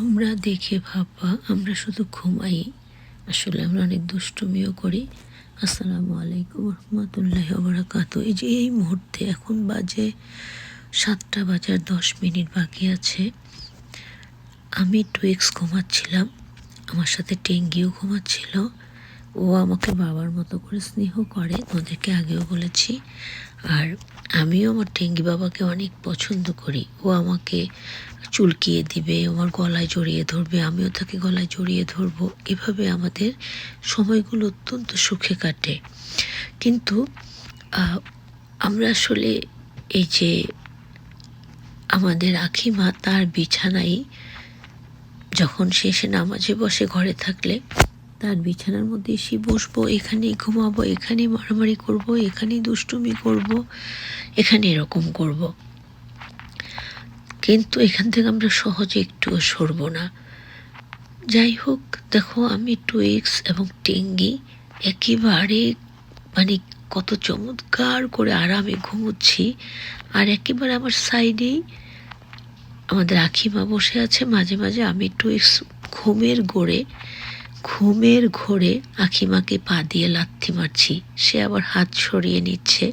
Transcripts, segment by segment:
তোমরা দেখে ভাববা আমরা শুধু ঘুমাই, আসলে আমরা অনেক দুষ্টুমিও করি। আসসালামু আলাইকুম রহমতুল্লাহি ওয়া বারাকাতুহু। এই যে এই মুহূর্তে এখন বাজে 7টা বাজার 10 মিনিট বাকি আছে। আমি টুইক্স ঘুমাচ্ছিলাম, আমার সাথে টেঙ্গিও ঘুমাচ্ছিল। ও আমাকে বাবার মতো করে স্নেহ করে, ওদেরকে আগেও বলেছি। আর আমিও আমার টেঙ্গি বাবাকে অনেক পছন্দ করি। ও আমাকে চুলকিয়ে দিবে, আমার গলায় জড়িয়ে ধরবে, আমিও তাকে গলায় জড়িয়ে ধরবো। এভাবে আমাদের সময়গুলো অত্যন্ত সুখে কাটে। কিন্তু আমরা আসলে এই যে আমাদের আখিমা, তার বিছানায় যখন সে এসে নামাজে বসে ঘরে থাকলে, তার বিছানার মধ্যে এসে বসবো, এখানেই ঘুমাবো, এখানেই মারামারি করব, এখানেই দুষ্টুমি করব, এখানে এরকম করব। কিন্তু এখান থেকে আমরা সহজে একটুও সরব না। যাই হোক, দেখো আমি টুইক্স এবং টেঙ্গি একেবারে মানে কত চমৎকার করে আরামে ঘুমোচ্ছি। আর একেবারে আমার সাইডেই আমাদের আখিমা বসে আছে। মাঝে মাঝে আমি টুইক্স ঘুমের ঘোরে আখিমাকে পা দিয়ে লাথি মারছি, সে আবার হাত সরিয়ে নিচ্ছে।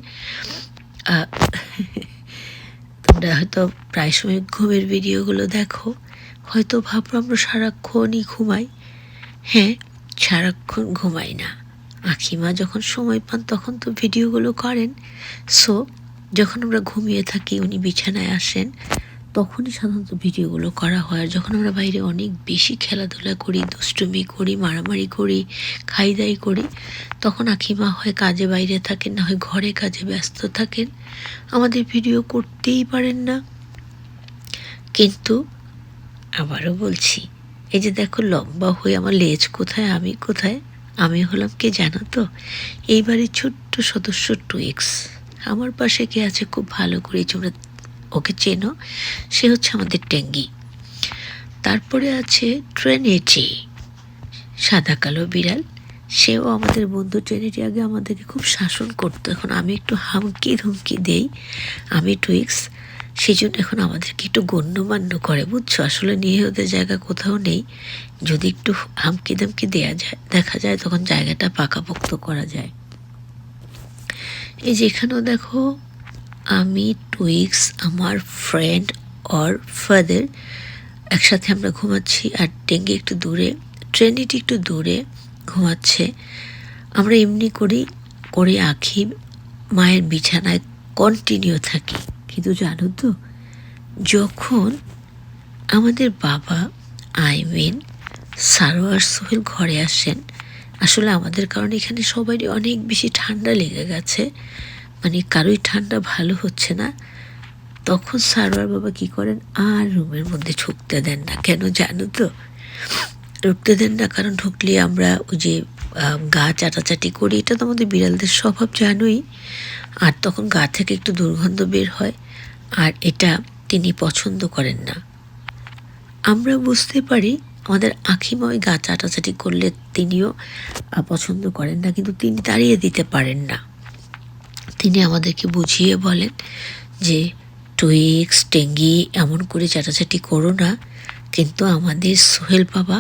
তোমরা হয়তো প্রায় সময় ঘুমের ভিডিওগুলো দেখো, হয়তো ভাবো আমরা সারাক্ষণই ঘুমাই। হ্যাঁ, সারাক্ষণ ঘুমাই না। আখিমা যখন সময় পান তখন তো ভিডিওগুলো করেন। সো যখন আমরা ঘুমিয়ে থাকি, উনি বিছানায় আসেন, তখনই সাধারণত ভিডিওগুলো করা হয়। আর যখন আমরা বাইরে অনেক বেশি খেলাধুলা করি, দুষ্টুমি করি, মারামারি করি, খাই দাই করি, তখন আখিমা হয় কাজে বাইরে থাকেন, না হয় ঘরে কাজে ব্যস্ত থাকেন, আমাদের ভিডিও করতেই পারেন না। কিন্তু আবারও বলছি, এই যে দেখো লম্বা হয়ে আমার লেজ কোথায়, আমি কোথায়, আমি হলাম কে জানো তো? এইবারে ছোট্ট সদস্য টুইক্স। আমার পাশে কে আছে খুব ভালো করে তোমরা ওকে চেনো, সে হচ্ছে আমাদের টেঙ্গি। তারপরে আছে ট্রেনিটি, সাদা কালো বিড়াল, সেও আমাদের বন্ধু। ট্রেনিটি আগে আমাদেরকে খুব শাসন করতো, এখন আমি একটু হামকি ধমকি দেই, আমি টুইক্স, সেই জন্য এখন আমাদেরকে একটু গণ্যমান্য করে, বুঝছো? আসলে নিয়ে ওদের জায়গা কোথাও নেই। যদি একটু হামকি ধমকি দেয়া যায়, দেখা যায়, তখন জায়গাটা পাকাপোক্ত করা যায়। এই যে এখানেও দেখো আমি টুইক্স, আমার ফ্রেন্ড অর ফাদার একসাথে আমরা ঘুমাচ্ছি। আর টেঙ্গি একটু দূরে, ট্রেনিটি একটু দূরে ঘুমাচ্ছে। আমরা এমনি করে আঁখি মায়ের বিছানায় কন্টিনিউ থাকি। কিন্তু জানো তো, যখন আমাদের বাবা সারোয়ার সোহেল ঘরে আসেন, আসলে আমাদের কারণে এখানে সবারই অনেক বেশি ঠান্ডা লেগে গেছে, মানে কারোই ঠান্ডা ভালো হচ্ছে না। তখন সারোয়ার বাবা কি করেন, আর রুমের মধ্যে ঢুকতে দেন না। কেন জানো তো? ঢুকতে দেন না কারণ ঢুকলে আমরা ওই যে গা চাটাচাটি করি, এটা তো আমাদের বিড়ালদের স্বভাব, জানোই। আর তখন গা থেকে একটু দুর্গন্ধ বের হয়, আর এটা তিনি পছন্দ করেন না। আমরা বুঝতে পারি আমাদের আখিমা ওই গা চাটাচাটি করলে তিনিও পছন্দ করেন না, কিন্তু তিনি তাড়িয়ে দিতে পারেন না। তিনি আমাদেরকে বুঝিয়ে বলেন যে টুইক্স, টেঙ্গি, এমন করে চাটাচাটি করো না। কিন্তু আমাদের সোহেল বাবা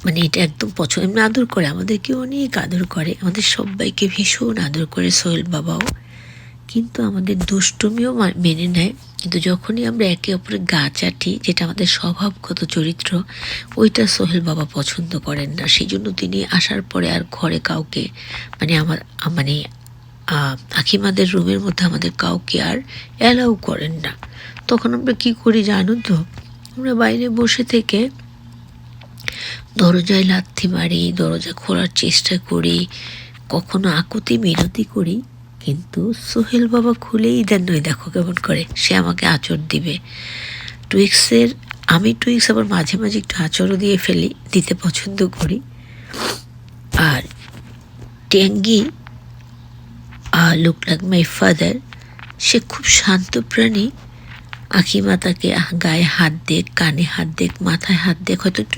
মানে এটা একদম পছন্দ, এমনি আদর করে, আমাদেরকে অনেক আদর করে, আমাদের সবাইকে ভীষণ আদর করে সোহেল বাবাও। কিন্তু আমাদের দুষ্টুমিও মেনে নেয়। কিন্তু যখনই আমরা একে অপরের গা চাটি, যেটা আমাদের স্বভাবগত চরিত্র, ওইটা সোহেল বাবা পছন্দ করেন না। সেই জন্য তিনি আসার পরে আর ঘরে কাউকে মানে আখিমাদের রুমের মধ্যে আমাদের কাউকে আর অ্যালাউ করেন না। তখন আমরা কি করি জানো তো? আমরা বাইরে বসে থেকে দরজায় লাথি মারি, দরজা খোলার চেষ্টা করি, কখনো আকুতি মিনতি করি, কিন্তু সোহেল বাবা খুলেই দেন। নয়, দেখো কেমন করে সে আমাকে আঁচড় দিবে। আমি টুইক্স আবার মাঝে মাঝে একটু আঁচড়ও দিতে পছন্দ করি। আর টেঙ্গি লুক লাইক মাই ফাদার, সে খুব শান্ত প্রাণী। আখিমা তাকে গায়ে হাত দেখ, কানে হাত দেখ, মাথায় হাত দেখ, হয়তো একটু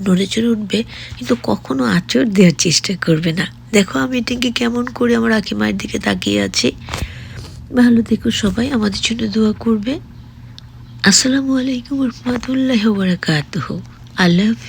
নড়ে চড়ে উঠবে, কিন্তু কখনো আঁচড় দেওয়ার চেষ্টা করবে না। দেখো আমি টেঙ্গি কেমন করে আমার আখিমার দিকে তাকিয়ে আছি। ভালো থেকো সবাই, আমাদের জন্য দোয়া করবে। আসসালামু আলাইকুম রহমতুল্লাহ বারাকাতুহু। আল্লাহ হাফেজ।